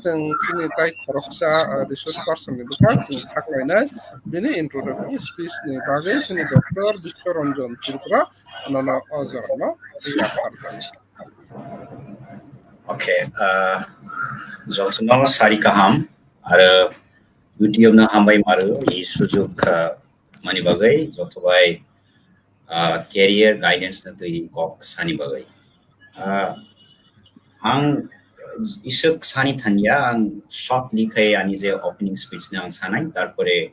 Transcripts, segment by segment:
जों जोंनि दाय खरकसा रिसोर्च पार्सननि बुखा जों थाखलायनाय बेनि इन्ट्रोडक्टरि स्पिचनि बागै जोंनि डक्टर बिश्वरन्जन त्रिपुरा नना अजरनो याखारजानो ओके जथनो सारि गाहाम आरो UTF हामबाय मारो इ सुजुग मानि बागै जथबाय career guidance na tui kok sani bagai ang isuk sani thanya ang shortly khai ani je opening speech na ang sanai tarpore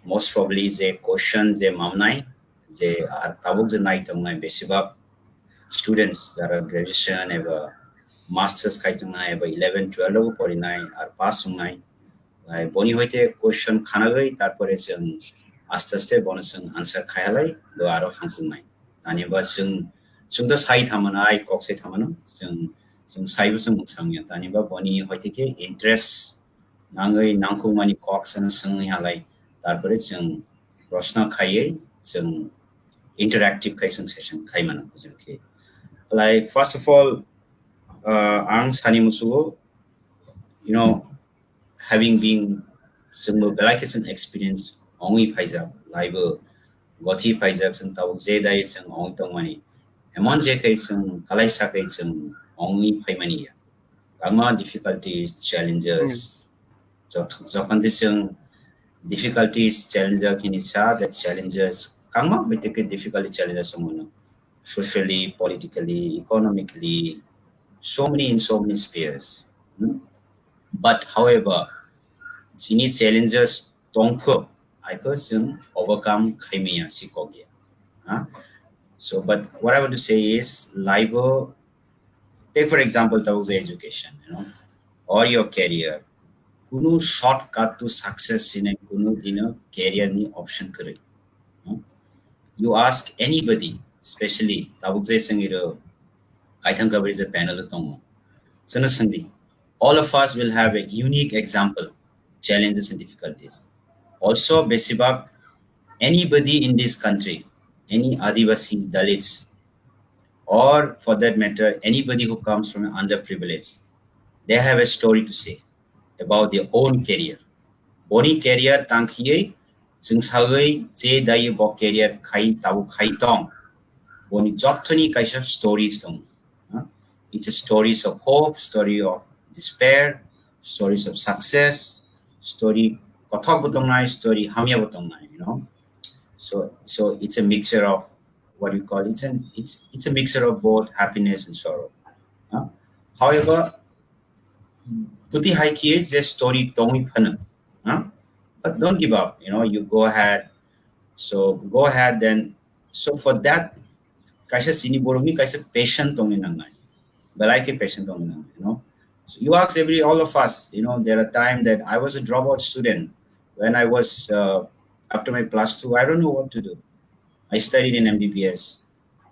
most probably je question je mamnai je ar tabuk je nai tongnai besibak students jara graduation eba masters khai tongnai eba 11 12 lo porinai ar pass hongnai boni hoite question khanagai tarpore jeng aste aste bonusang answer khayalai do aro hangkungnai ani ba जों the साइ थामना आइ कक्से थामना जों साइबो जों मुंसांया तानि बा बनि होइते के इंटरेस्ट नाङै नांखौ मानि कक्सनो सोंहालाय तारपरे जों प्रश्न खायै जों इंटरैक्टिव खायसं सेशन खायमाना जों के लाइक फर्स्ट ऑफ ऑल आं सानि मुसुगो you know having been जोंबो like an experience only फाइजा लाइबो गथि फाइजा जों ताव जे दाय जों only तंमानि Among je kaisung kalai sa kaisung only paimania. Ama difficulties, challenges. So condition difficulties, challenges kini sa that challenges kama betike difficulty challenges somono. Socially, politically, economically, so many spheres. But however, sini challenges tongko I person overcome kaimia sikogia. So, but what I want to say is, LIBOR, take for example, the education, or your career. Kunu shortcut to success in a kunu career ni option correct. You ask anybody, especially tabukze sangiro, kaithang coverage panel tongo. Sanasandi, all of us will have a unique example, challenges and difficulties. Also, besibak, anybody in this country. Any Adivasis, Dalits, or for that matter, anybody who comes from an underprivileged, they have a story to say about their own career. Boni career tangkiye, singsagai je daye bo career khai tabu khai tong. Boni jottoni kaisa stories tong. It's a stories of hope, story of despair, stories of success, story kothok botong nai, story hamya botong nai, So it's a mixture of what you call it's a mixture of both happiness and sorrow. However, puti haiki is a story tongi phana. But don't give up. You go ahead. So go ahead then. So for that, kaisa sini borumi kaisa patient tongi nangai. Balai patient tongi nangai. So you ask all of us. There are times that I was a dropout student when I was. After my +2, I don't know what to do. I studied in MBBS.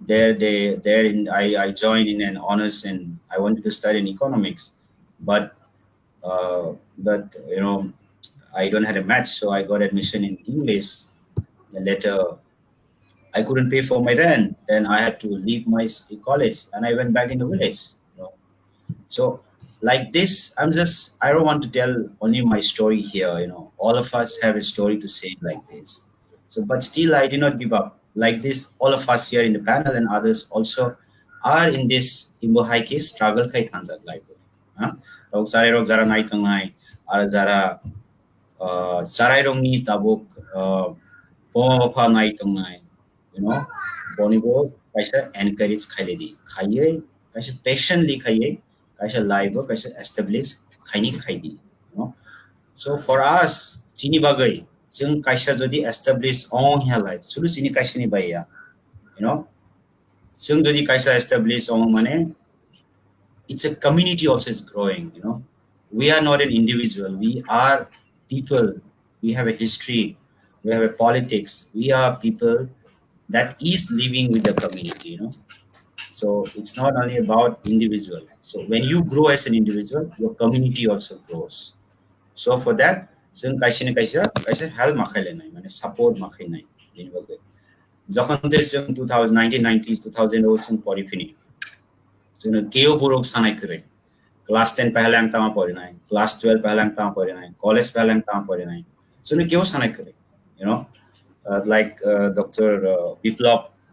I joined in an honors and I wanted to study in economics, but I don't have a match, so I got admission in English. And later, I couldn't pay for my rent. Then I had to leave my college, and I went back in the village. So like this, I don't want to tell only my story here, all of us have a story to say like this. So, but still I did not give up. Like this, all of us here in the panel and others also are in this imbohaiki struggle kai thanjak like. Tau sarerok jara nai tangai, ar jara sarairong ni tabuk poma nai tangai, bonibo kaisa encourage khailedi, khaiye, kaisa patiently khaiye, kaisa live, kaisa establish khaini khaidi. So for us, chini bagai, jeng kaisa jodi establish on halai, sulu sini kaisa ni baya, jeng jodi kaisa establish on mane, it's a community also is growing, We are not an individual, we are people, we have a history, we have a politics, we are people that is living with the community, So it's not only about individual. So when you grow as an individual, your community also grows. So for that, जों kaisa help makhai nai, mane support makhai nai. Jokhon जों 1990s 2000 जों परिफिनि जों केओ borok sanai kore. class 10 pehlang tama pore nai, class 12 pehlang tama pore nai, college pehlang tama pore nai. So ne kyo sanai kare, you know, like Dr.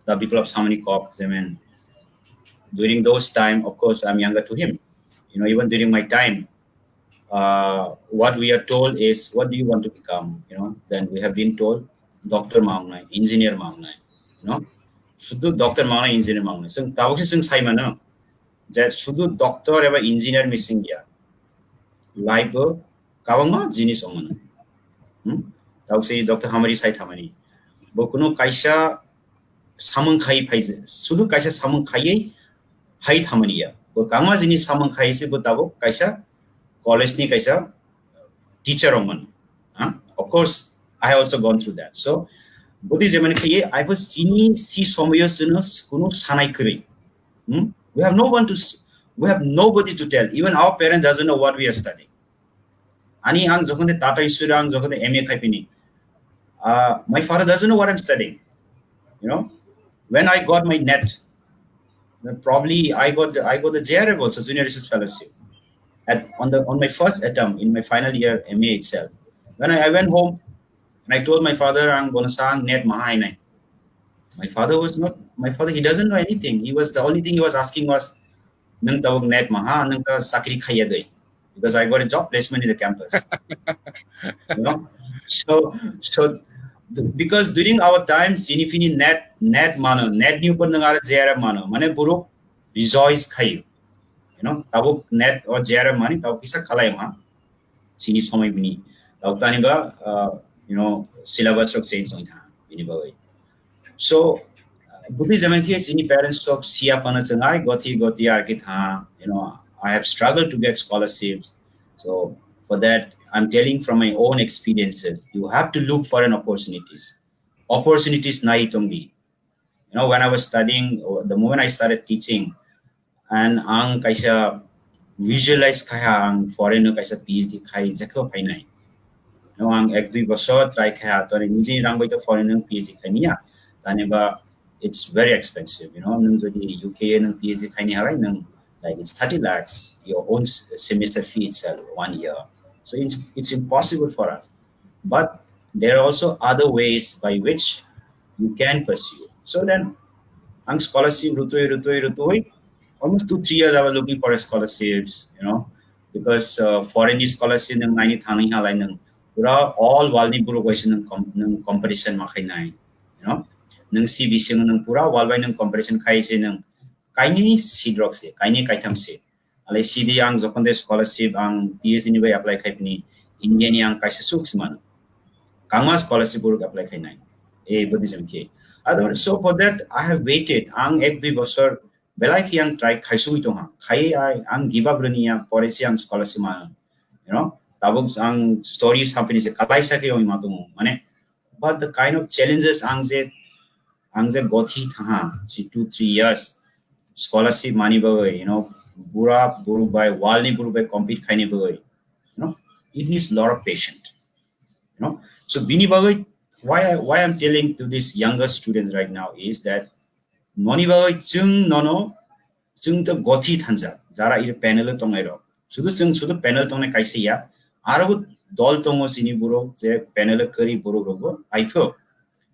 The Biplop Samani Kok, I mean, during those time, of course, I'm younger to him. You know, even during my time, what we are told is, what do you want to become? You know, then we have been told, doctor maungnai, engineer maungnai. You know, sudu doctor maungnai, engineer maungnai. So tawak sing sai mana, that sudu doctor ever engineer missing ya. Like kawang jinis omana. Tawak say Dr. Hamari sai thamani. Bokuno kaisa samang khai phai sudu kaisa samang khai hai thamani ya. Bo kangma jinis samang khai se bo tabo kaisa college ni kaisa teacher oman. Of course, I also gone through that. So, bodi zaman kaya I was sini si somyo sunos kuno sanai kuri. We have nobody to tell. Even our parents doesn't know what we are studying. Ani ang jokonde Tata Isura ang jokonde MA khai pini. My father doesn't know what I'm studying. You know, when I got my net, probably I got the JRF also, Junior Research Fellowship. On my first attempt in my final year MA itself. When I went home and I told my father, "Ang bonasang net mahay na." My father, he doesn't know anything. The only thing he was asking was, "Nang tawag net maha, nang ta sakri khaya day," because I got a job placement in the campus. You know, so because during our time, sinipini net mano, net new pun nangara JRF mano, mane buru rejoice khayu. You know, tabuk net or JRF money, tabuk kisa kalay ma, sini somay bini. Tabuk tani ba, you know, syllabus of change on bini ba. So, buti zaman ki sini parents of siya panasangay goti arkit ha. You know, I have struggled to get scholarships. So for that, I'm telling from my own experiences, you have to look for an opportunities. Opportunities na itongi. You know, when I was studying, the moment I started teaching, and ang kaisa visualize kaya ang foreigner kaisa PhD kai jaka painai. No ang ek-2 bosor try kaya to ni rang bai to foreigner PhD kai niya. Tane ba it's very expensive, you know. Nung jodi UK nang PhD kai ni harai nang like it's 30 lakhs your own semester fee itself 1 year. So it's impossible for us. But there are also other ways by which you can pursue. So then ang scholarship rutoi almost 2-3 years I was looking for scholarships, you know, because foreign scholarship nang nai thani halai nang pura all walni buru question nang competition makai nai, you know, nang CBC nang pura walbai nang competition kai se nang kaini sidrok se kaini kaitam se alai CD ang jokonde scholarship ang PhD ni bai apply kai pani Indian yang kai se suks man kangma scholarship buru apply kai nai buddhism ke other. So for that I have waited ang 1-2 bosor belai ki ang try khaisui to ha khai ai ang give up rani yang poresi ang scholarship ma, you know, tabuk ang stories happening se kalai sa ke oi ma to mane. But the kind of challenges ang je gothi tha 2-3 years scholarship money bagai, you know, bura buru by walni buru by compete khaine bagai, you know, it needs a lot of patience, you know. So bini bagai, why I'm telling to these younger students right now is that money bagai chung nono chung to gothi thanja jara ire panel tongairo sudu panel tongne kaise ya arabu dol tongo sini buro je panel kari buro rogo aipho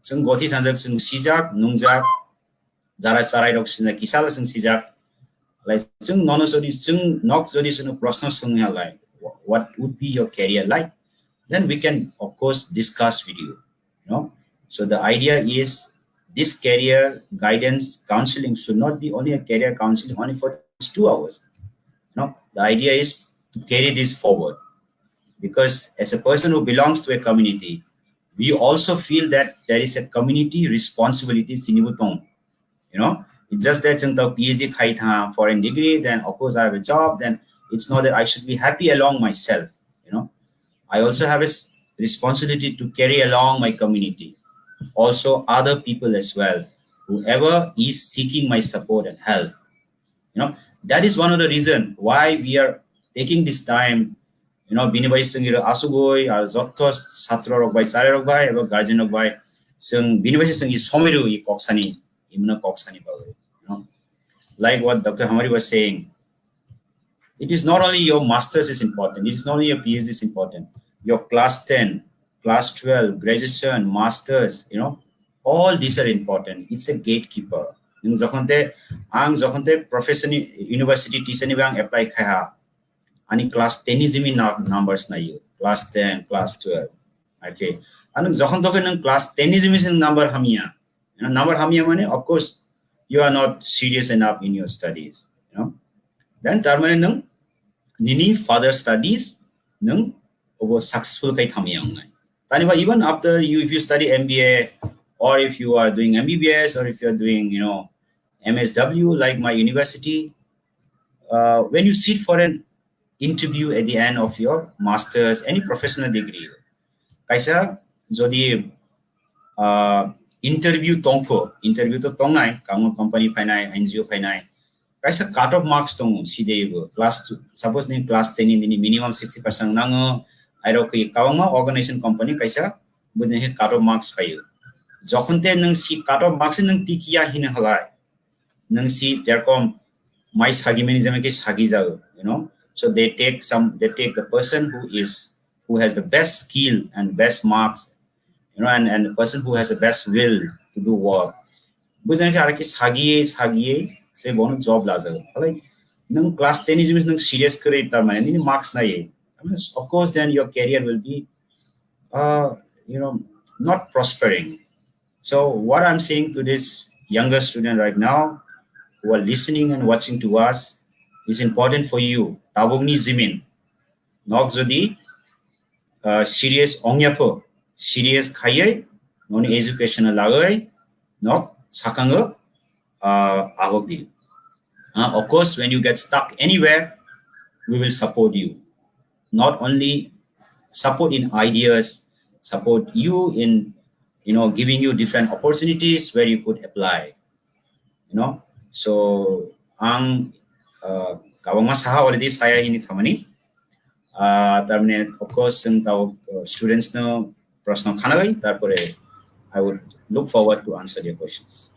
chung gothi thanja chung sijak nungjak jara sarai rok sina kisala chung sijak like chung nono sodi chung nok sodi sino prashna sungya like what would be your career like, then we can of course discuss with you, you know. So the idea is this career guidance counseling should not be only a career counseling only for 2 hours. You know, the idea is to carry this forward, because as a person who belongs to a community, we also feel that there is a community responsibility sinibutong. You know, it's just that PhD khai tha foreign degree, then of course I have a job, then it's not that I should be happy along myself. You know, I also have a responsibility to carry along my community, also other people as well, whoever is seeking my support and help. You know, that is one of the reasons why we are taking this time. You know, binibai sengira asugoi ar jotos satra rok bai chare rok bai eba guardian rok bai seng binibai sengi somiru I koksani imna koksani ba. You know, like what Dr. Hamari was saying, it is not only your master's is important, it is not only your PhD is important, your class 10, class 12, graduation, masters, all these are important. It's a gatekeeper. Ang profession university teacher ni bang apply kaya ani class 10 is numbers na you, class 10, class 12. Okay. Anong nang class 10 is number hamia. Number hamia mane, of course, you are not serious enough in your studies. Then termane nang nini further studies nang over successful kay thamiyang nai. Taniba even after if you study MBA or if you are doing MBBS or if you are doing MSW like my university, when you sit for an interview at the end of your masters, any professional degree, kaisa jodi interview to tongnai kamu company phainai NGO phainai kaisa cut off marks tong sidebo class 2 suppose ni class 10 ni minimum 60% nang airo ki kawangma organization company kaisa budne cut off marks payo jokhonte nang si cut off marks nang tikia hin halai nang si terkom my sagi management ke sagi jao so they take the person who has the best skill and best marks and the person who has the best will to do work budne ke araki sagi say bonus job laza like nang class 10 is nang serious career tar mane ni marks na ye of course then your career will be not prospering. So what I'm saying to this younger student right now who are listening and watching to us is important for you. Tabog ni zimin nok jodi serious ongyapo serious khayai non educational lagai nok sakanga abog di. Of course, when you get stuck anywhere, we will support you. Not only support in ideas, support you in giving you different opportunities where you could apply. So ang kawang masaha already saya ini thamani. Tarmane of course yung students no prashna khanagay tarpore I would look forward to answer your questions.